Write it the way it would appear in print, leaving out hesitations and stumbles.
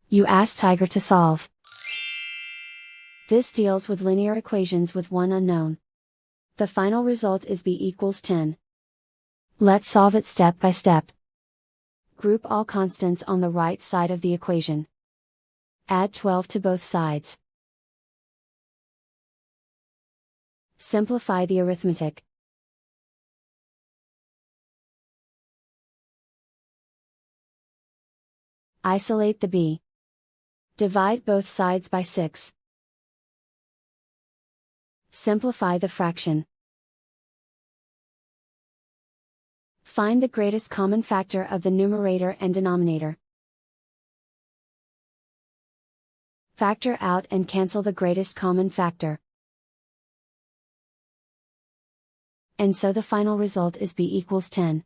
You ask Tiger to solve. This deals with linear equations with one unknown. The final result is b equals 10. Let's solve it step by step. Group all constants on the right side of the equation. Add 12 to both sides. Simplify the arithmetic. Isolate the b. Divide both sides by 6. Simplify the fraction. Find the greatest common factor of the numerator and denominator. Factor out and cancel the greatest common factor. And so the final result is b equals 10.